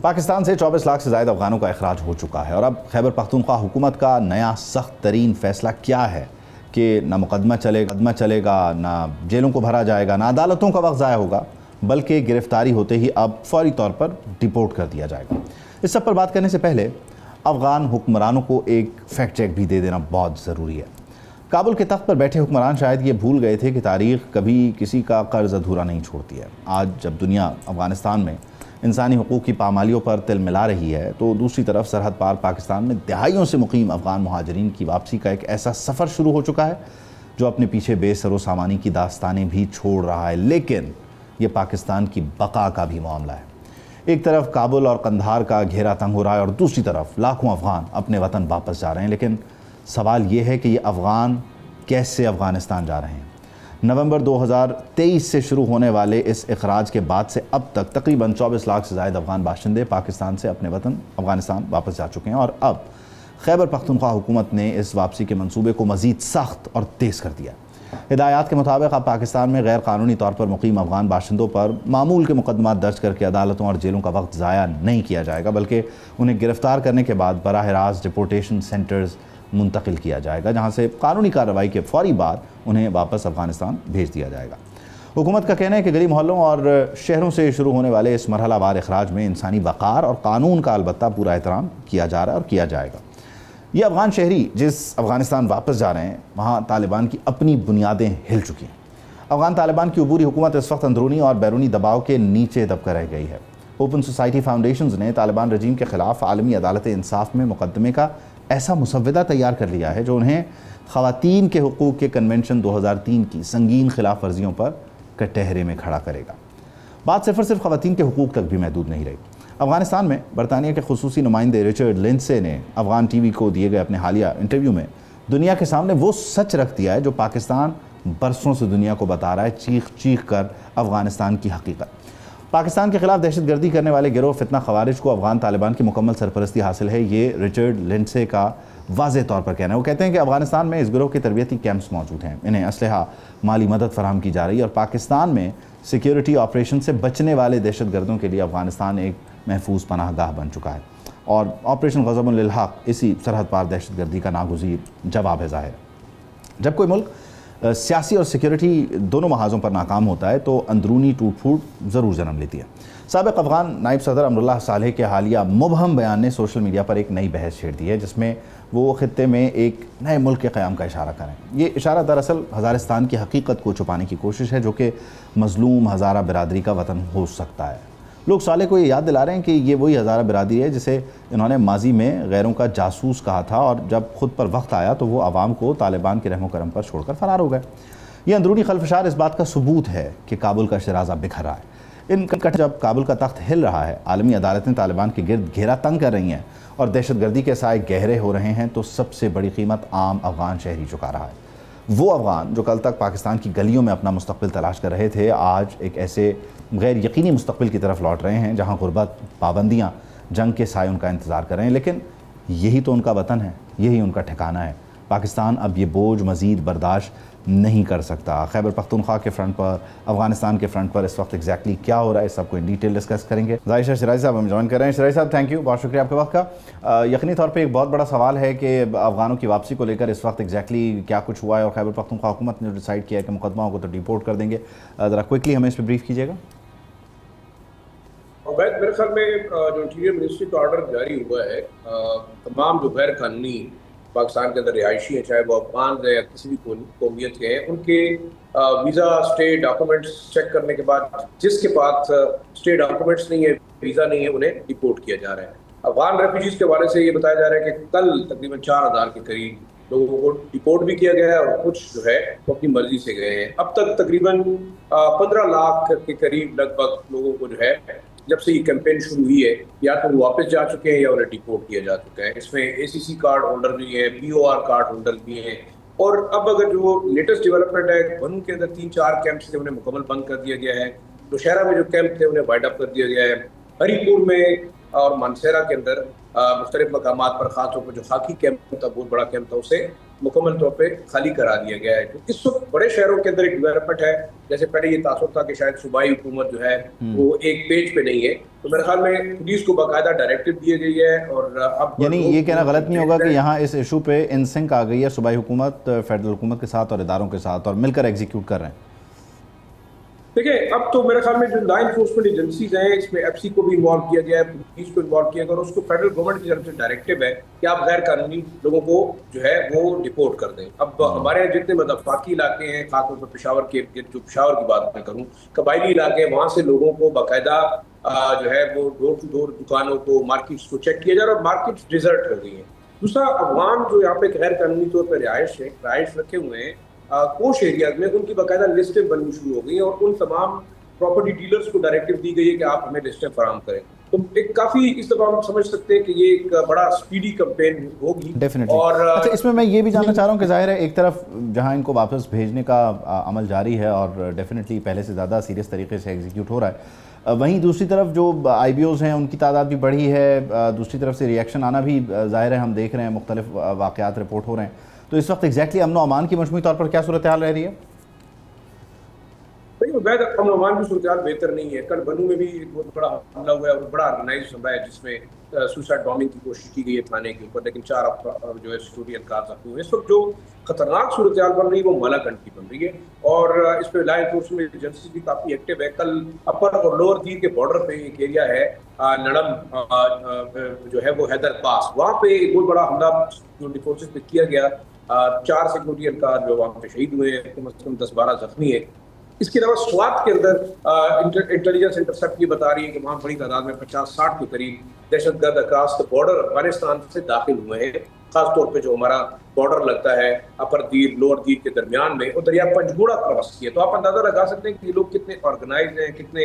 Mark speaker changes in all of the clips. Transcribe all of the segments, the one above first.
Speaker 1: پاکستان سے 24 لاکھ سے زائد افغانوں کا اخراج ہو چکا ہے، اور اب خیبر پختونخوا حکومت کا نیا سخت ترین فیصلہ کیا ہے کہ نہ مقدمہ چلے گا، نہ جیلوں کو بھرا جائے گا، نہ عدالتوں کا وقت ضائع ہوگا، بلکہ گرفتاری ہوتے ہی اب فوری طور پر ڈیپورٹ کر دیا جائے گا۔ اس سب پر بات کرنے سے پہلے افغان حکمرانوں کو ایک فیکٹ چیک بھی دے دینا بہت ضروری ہے۔ کابل کے تخت پر بیٹھے حکمران شاید یہ بھول گئے تھے کہ تاریخ کبھی کسی کا قرض ادھورا نہیں چھوڑتی ہے۔ آج جب دنیا افغانستان میں انسانی حقوق کی پامالیوں پر تل ملا رہی ہے، تو دوسری طرف سرحد پار پاکستان میں دہائیوں سے مقیم افغان مہاجرین کی واپسی کا ایک ایسا سفر شروع ہو چکا ہے جو اپنے پیچھے بے سر و سامانی کی داستانیں بھی چھوڑ رہا ہے، لیکن یہ پاکستان کی بقا کا بھی معاملہ ہے۔ ایک طرف کابل اور قندھار کا گھیرا تنگ ہو رہا ہے، اور دوسری طرف لاکھوں افغان اپنے وطن واپس جا رہے ہیں، لیکن سوال یہ ہے کہ یہ افغان کیسے افغانستان جا رہے ہیں؟ نومبر 2023 سے شروع ہونے والے اس اخراج کے بعد سے اب تک تقریباً 24 لاکھ سے زائد افغان باشندے پاکستان سے اپنے وطن افغانستان واپس جا چکے ہیں، اور اب خیبر پختونخوا حکومت نے اس واپسی کے منصوبے کو مزید سخت اور تیز کر دیا۔ ہدایات کے مطابق اب پاکستان میں غیر قانونی طور پر مقیم افغان باشندوں پر معمول کے مقدمات درج کر کے عدالتوں اور جیلوں کا وقت ضائع نہیں کیا جائے گا، بلکہ انہیں گرفتار کرنے کے بعد براہ راست ڈپورٹیشن سینٹرز منتقل کیا جائے گا، جہاں سے قانونی کارروائی کے فوری بعد انہیں واپس افغانستان بھیج دیا جائے گا۔ حکومت کا کہنا ہے کہ گلی محلوں اور شہروں سے شروع ہونے والے اس مرحلہ وار اخراج میں انسانی وقار اور قانون کا البتہ پورا احترام کیا جا رہا ہے اور کیا جائے گا۔ یہ افغان شہری جس افغانستان واپس جا رہے ہیں، وہاں طالبان کی اپنی بنیادیں ہل چکی ہیں۔ افغان طالبان کی عبوری حکومت اس وقت اندرونی اور بیرونی دباؤ کے نیچے دب کر رہ گئی ہے۔ اوپن سوسائٹی فاؤنڈیشنز نے طالبان رجیم کے خلاف عالمی عدالت انصاف میں مقدمے کا ایسا مسودہ تیار کر لیا ہے جو انہیں خواتین کے حقوق کے کنونشن 2003 کی سنگین خلاف ورزیوں پر کٹہرے میں کھڑا کرے گا۔ بات صرف خواتین کے حقوق تک بھی محدود نہیں رہی۔ افغانستان میں برطانیہ کے خصوصی نمائندے رچرڈ لنڈسے نے افغان ٹی وی کو دیے گئے اپنے حالیہ انٹرویو میں دنیا کے سامنے وہ سچ رکھ دیا ہے جو پاکستان برسوں سے دنیا کو بتا رہا ہے، چیخ چیخ کر افغانستان کی حقیقت۔ پاکستان کے خلاف دہشت گردی کرنے والے گروہ فتنہ خوارج کو افغان طالبان کی مکمل سرپرستی حاصل ہے، یہ رچرڈ لنڈسے کا واضح طور پر کہنا ہے۔ وہ کہتے ہیں کہ افغانستان میں اس گروہ کے تربیتی کیمپس موجود ہیں، انہیں اسلحہ، مالی مدد فراہم کی جا رہی ہے، اور پاکستان میں سیکیورٹی آپریشن سے بچنے والے دہشت گردوں کے لیے افغانستان ایک محفوظ پناہ گاہ بن چکا ہے، اور آپریشن غضب للحق اسی سرحد پار دہشت گردی کا ناگزیر جواب ہے ظاہر۔ جب کوئی ملک سیاسی اور سیکیورٹی دونوں محاذوں پر ناکام ہوتا ہے تو اندرونی ٹوٹ پھوٹ ضرور جنم لیتی ہے۔ سابق افغان نائب صدر امراللہ صالح کے حالیہ مبہم بیان نے سوشل میڈیا پر ایک نئی بحث چھیڑ دی ہے، جس میں وہ خطے میں ایک نئے ملک کے قیام کا اشارہ کریں۔ یہ اشارہ دراصل ہزارستان کی حقیقت کو چھپانے کی کوشش ہے، جو کہ مظلوم ہزارہ برادری کا وطن ہو سکتا ہے۔ لوگ صالح کو یہ یاد دلا رہے ہیں کہ یہ وہی ہزارہ برادری ہے جسے انہوں نے ماضی میں غیروں کا جاسوس کہا تھا، اور جب خود پر وقت آیا تو وہ عوام کو طالبان کے رحم و کرم پر چھوڑ کر فرار ہو گئے۔ یہ اندرونی خلفشار اس بات کا ثبوت ہے کہ کابل کا شرازہ بکھر رہا ہے۔ جب کابل کا تخت ہل رہا ہے، عالمی عدالتیں طالبان کے گرد گھیرا تنگ کر رہی ہیں، اور دہشت گردی کے سائے گہرے ہو رہے ہیں، تو سب سے بڑی قیمت عام افغان شہری چکا رہا ہے۔ وہ افغان جو کل تک پاکستان کی گلیوں میں اپنا مستقبل تلاش کر رہے تھے، آج ایک ایسے غیر یقینی مستقبل کی طرف لوٹ رہے ہیں جہاں غربت، پابندیاں، جنگ کے سائے ان کا انتظار کر رہے ہیں، لیکن یہی تو ان کا وطن ہے، یہی ان کا ٹھکانہ ہے۔ پاکستان اب یہ بوجھ مزید برداشت نہیں کر سکتا۔ خیبر پختونخوا کے فرنٹ پر، افغانستان کے فرنٹ پر اس وقت ایگزیکٹلی کیا ہو رہا ہے، اس سب کو ان ڈیٹیل ڈسکس کریں گے۔ ظاہر شرائع صاحب ہم جوائن کر رہے ہیں۔ شرائع صاحب تھینک یو، بہت شکریہ آپ کے وقت کا۔ یقینی طور پہ ایک بہت بڑا سوال ہے کہ افغانوں کی واپسی کو لے کر اس وقت ایگزیکٹلی کیا کچھ ہوا ہے، اور خیبر پختونخوا حکومت نے جو ڈیسائیڈ کیا ہے کہ مقدمہ کو تو ڈیپورٹ کر دیں گے، ذرا کوئکلی ہمیں اس پہ بریف کیجیے گا۔
Speaker 2: عبید، میرے خیال میں جو انٹیریئر منسٹری کا آرڈر جاری ہوا ہے، تمام جو غیر قانونی پاکستان کے اندر رہائشی ہیں، چاہے وہ افغان ہیں یا کسی بھی قومیت کے ہیں، ان کے ویزا اسٹے ڈاکومنٹس چیک کرنے کے بعد جس کے پاس اسٹے ڈاکومنٹس نہیں ہے، ویزا نہیں ہے، انہیں ڈیپورٹ کیا جا رہا ہے۔ افغان ریفیوجیز کے حوالے سے یہ بتایا جا رہا ہے کہ کل تقریباً 4000 کے قریب لوگوں کو ڈیپورٹ بھی کیا گیا ہے، اور کچھ جو ہے وہ اپنی مرضی سے گئے ہیں۔ اب تک تقریباً 15 لاکھ کے قریب لگ بھگ لوگوں کو جو ہے جب سے یہ کیمپین شروع ہوئی ہے، یا تو وہ واپس جا چکے ہیں یا انہیں ڈیپورٹ کیا جا چکا ہے۔ اس میں اے سی سی کارڈ ہولڈر بھی ہیں، پی او آر کارڈ ہولڈر بھی ہیں، اور اب اگر جو لیٹسٹ ڈیولپمنٹ ہے، بنوں کے اندر 3-4 کیمپس انہیں مکمل بند کر دیا گیا ہے، نوشہرہ میں جو کیمپ تھے انہیں وائڈ اپ کر دیا گیا ہے، ہری پور میں اور مانسیرا کے اندر مختلف مقامات پر، خاص طور پر جو خاکی کیمپ تھا، بہت بڑا کیمپ تھا، اسے مکمل طور پہ خالی کرا دیا گیا ہے. تو اس وقت بڑے شہروں کے اندر ایک ڈیولپمنٹ ہے. جیسے پہلے یہ تاثر تھا کہ شاید صوبائی حکومت جو ہے وہ ایک پیج پہ نہیں ہے، تو میرے خیال میں پولیس کو باقاعدہ ڈائریکٹو دیے گئی ہے. اور اب
Speaker 1: یعنی یہ کہنا غلط نہیں ہوگا کہ یہاں اس ایشو پہ ان سنک آ گئی ہے صوبائی حکومت فیڈرل حکومت کے ساتھ اور اداروں کے ساتھ، اور مل کر ایگزیکیوٹ کر رہے ہیں؟
Speaker 2: دیکھیں، اب تو میرے خیال میں جو لا انفورسمنٹ ایجنسیز ہیں، اس میں ایف سی کو بھی انوالو کیا گیا ہے، پولیس کو انوالو کیا گیا، اور اس کو فیڈرل گورنمنٹ کی طرف سے ڈائریکٹو ہے کہ آپ غیر قانونی لوگوں کو جو ہے وہ ڈپورٹ کر دیں. اب ہمارے جتنے مضافاتی علاقے ہیں، خاص طور پر پشاور کے جو پشاور کی بات میں کروں، قبائلی علاقے ہیں، وہاں سے لوگوں کو باقاعدہ جو ہے وہ ڈور ٹو ڈور دکانوں کو، مارکیٹس کو چیک کیا جا رہا ہے، اور مارکیٹس ڈیزرٹ ہو گئی ہیں. دوسرا، افغان جو یہاں پہ غیر قانونی طور پہ رہائش رکھے ہوئے ہیں کوش ایریاز میں، ان کی باقاعدہ لسٹیں بننی شروع ہو گئی ہیں، اور ان تمام پراپرٹی ڈیلرز کو ڈائریکٹو دی گئی ہے کہ آپ ہمیں لسٹیں فراہم کریں. تو ایک کافی اس دفعہ ہم سمجھ سکتے ہیں کہ یہ ایک بڑا سپیڈی کمپین ہوگی.
Speaker 1: اور اچھا، اس میں یہ بھی جاننا چاہ رہا ہوں کہ ظاہر ہے ایک طرف جہاں ان کو واپس بھیجنے کا عمل جاری ہے اور ڈیفینیٹلی پہلے سے زیادہ سیریس طریقے سے ایگزیکیوٹ ہو رہا ہے، وہیں دوسری طرف جو آئی بی اوز ہیں ان کی تعداد بھی بڑھی ہے، دوسری طرف سے ریئیکشن آنا بھی ظاہر ہے، ہم دیکھ رہے ہیں مختلف واقعات رپورٹ ہو رہے ہیں. تو اس وقت ایگزیکٹلی امن و امان کی مجموعی طور پر کیا صورتحال رہ رہی ہے؟
Speaker 2: عبید، امن و امان کی صورتحال بہتر نہیں ہے. کل بنو میں بھی ایک بہت بڑا حملہ ہوا ہے، اور بڑا آرگنائز حملہ ہے جس میں سوسائڈ بامبنگ کی کوشش کی گئی ہے تھانے کے اوپر، لیکن 4 جو ہے سیکورٹی اہلکار زخمی ہوئے. اس وقت جو خطرناک صورتحال بن رہی ہے وہ مالا کنڈ کی بن رہی ہے، اور اس پہ لا انفورسمنٹ ایجنسی بھی کافی ایکٹیو ہے. کل اپر اور لوور دیر کے بارڈر پہ ایک ایریا ہے نڑم جو ہے وہ حیدر پاس، وہاں پہ ایک بہت بڑا حملہ سیکورٹی فورسز پہ کیا گیا. 4 سیکورٹی اہلکار جو وہاں پہ شہید ہوئے ہیں، کم از کم 10-12 زخمی ہیں. اس کے علاوہ سوات کے اندر انٹیلیجنس انٹرسیپٹ یہ بتا رہی ہے کہ وہاں بڑی تعداد میں 50-60 کے قریب دہشت گرد اکراس دا بارڈر افغانستان سے داخل ہوئے ہیں، خاص طور پہ جو ہمارا بارڈر لگتا ہے اپر دیر لوور دیر کے درمیان میں، اور دریا پنجگوڑا کراس کیا. تو آپ اندازہ لگا سکتے ہیں کہ یہ لوگ کتنے آرگنائزڈ ہیں، کتنے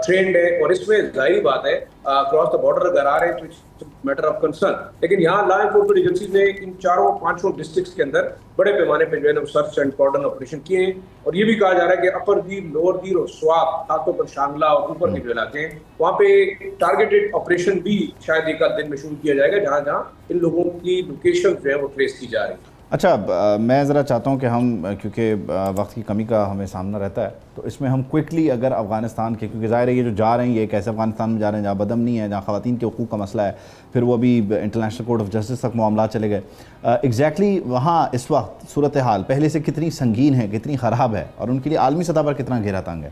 Speaker 2: ٹرینڈ ہیں، اور اس میں ظاہری بات ہے کراس دا بارڈر اگر آ رہے ہیں تو میٹر آف کنسرن. لیکن یہاں لا انفورسمنٹ ایجنسیز نے ان 4-5 ڈسٹرکٹس کے اندر بڑے پیمانے پہ جو ہے نا سرچ اینڈ کارڈن آپریشن کیے ہیں، اور یہ بھی کہا جا رہا ہے کہ اپر دیر لوور دیر اور سوات، خاص طور پر شانگلہ اور اوپر کے جو علاقے ہیں، وہاں پہ ٹارگیٹڈ آپریشن بھی شاید ایک آدھ دن میں شروع کیا جائے گا، جہاں جہاں ان لوگوں کی لوکیشن جو ہے وہ ٹریس کی جا رہی ہے.
Speaker 1: اچھا، میں ذرا چاہتا ہوں کہ ہم، کیونکہ وقت کی کمی کا ہمیں سامنا رہتا ہے، تو اس میں ہم کوئکلی اگر افغانستان کے، کیونکہ ظاہر ہے یہ جو جا رہے ہیں یہ ایک ایسے افغانستان میں جا رہے ہیں جہاں بدم نہیں ہے، جہاں خواتین کے حقوق کا مسئلہ ہے، پھر وہ ابھی انٹرنیشنل کورٹ آف جسٹس تک معاملات چلے گئے. ایگزیکٹلی وہاں اس وقت صورتحال پہلے سے کتنی سنگین ہے، کتنی خراب ہے، اور ان کے لیے عالمی سطح پر کتنا گہرا تنگ ہے؟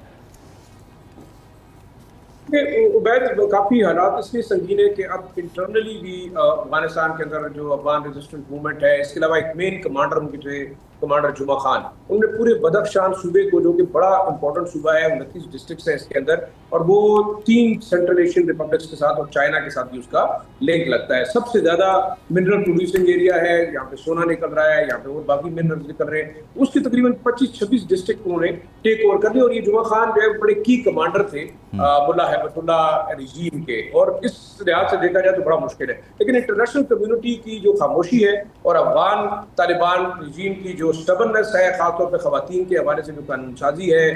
Speaker 2: عبید، کافی حالات اس لیے سنگین ہے کہ اب انٹرنلی بھی افغانستان کے اندر جو افغان ریزسٹنٹ موومنٹ ہے، اس کے علاوہ ایک مین کمانڈر ان کے جو کمانڈر جمعہ خان، انہوں نے پورے بدخشان صوبے کو، جو کہ بڑا امپورٹنٹ صوبہ ہے، 29 ڈسٹرکٹس ہیں اس کے اندر، اور وہ 3 سینٹرل ایشین ریپبلکس کے ساتھ اور چائنا کے ساتھ بھی اس کا لنک لگتا ہے. سب سے زیادہ منرل پروڈیوسنگ ایریا ہے، یہاں پہ سونا نکل رہا ہے، یہاں پہ اور باقی منرل نکل رہے ہیں. اس کے تقریباً 25-26 ڈسٹرکٹ انہوں نے ٹیک اوور کر لیا، اور یہ جمعہ خان جو ہے بڑے کی کمانڈر تھے ملا ہیبت اللہ رجیم کے، اور اس لحاظ سے دیکھا جائے تو بڑا مشکل ہے. لیکن انٹرنیشنل کمیونٹی کی جو خاموشی ہے، اور افغان طالبان رجیم کی جو سٹبرنس ہے، خاص طور پہ خواتین کے حوالے سے جو قانون سازی ہے،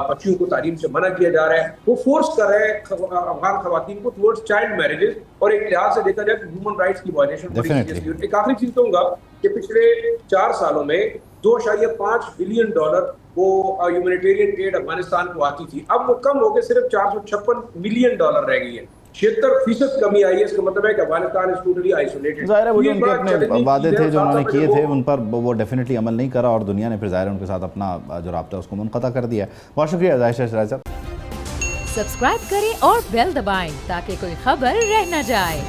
Speaker 2: بچیوں کو تعلیم سے منع کیا جا رہا ہے، وہ فورس کر رہے ہیں افغان خواتین کو ٹورڈز چائلڈ میرجز، اور ایک لحاظ سے دیکھا جائے تو ہیومن رائٹس کی وائلیشن بڑی سیریسلی. ایک آخری چیز کہوں گا کہ پچھلے 4 سالوں میں $2.5 بلین وہ ہیومینیٹیرین ایڈ افغانستان کو آتی تھی، اب وہ کم ہو کے صرف $456 ملین رہ گئی ہے. 76% کمی آئی ہے. اس کا مطلب ہے کہ افغانستان is totally isolated.
Speaker 1: ظاہر ہے وہ جو ان کے اپنے وعدے تھے جو انہوں نے کیے تھے ان پر وہ ڈیفینیٹلی عمل نہیں کرا، اور دنیا نے پھر ظاہر ہے ان کے ساتھ اپنا جو رابطہ اس کو منقطع کر دیا ہے. بہت شکریہ ظاہر شاہ صاحب.
Speaker 3: سبسکرائب کریں اور بیل دبائیں تاکہ کوئی خبر رہ نہ جائے.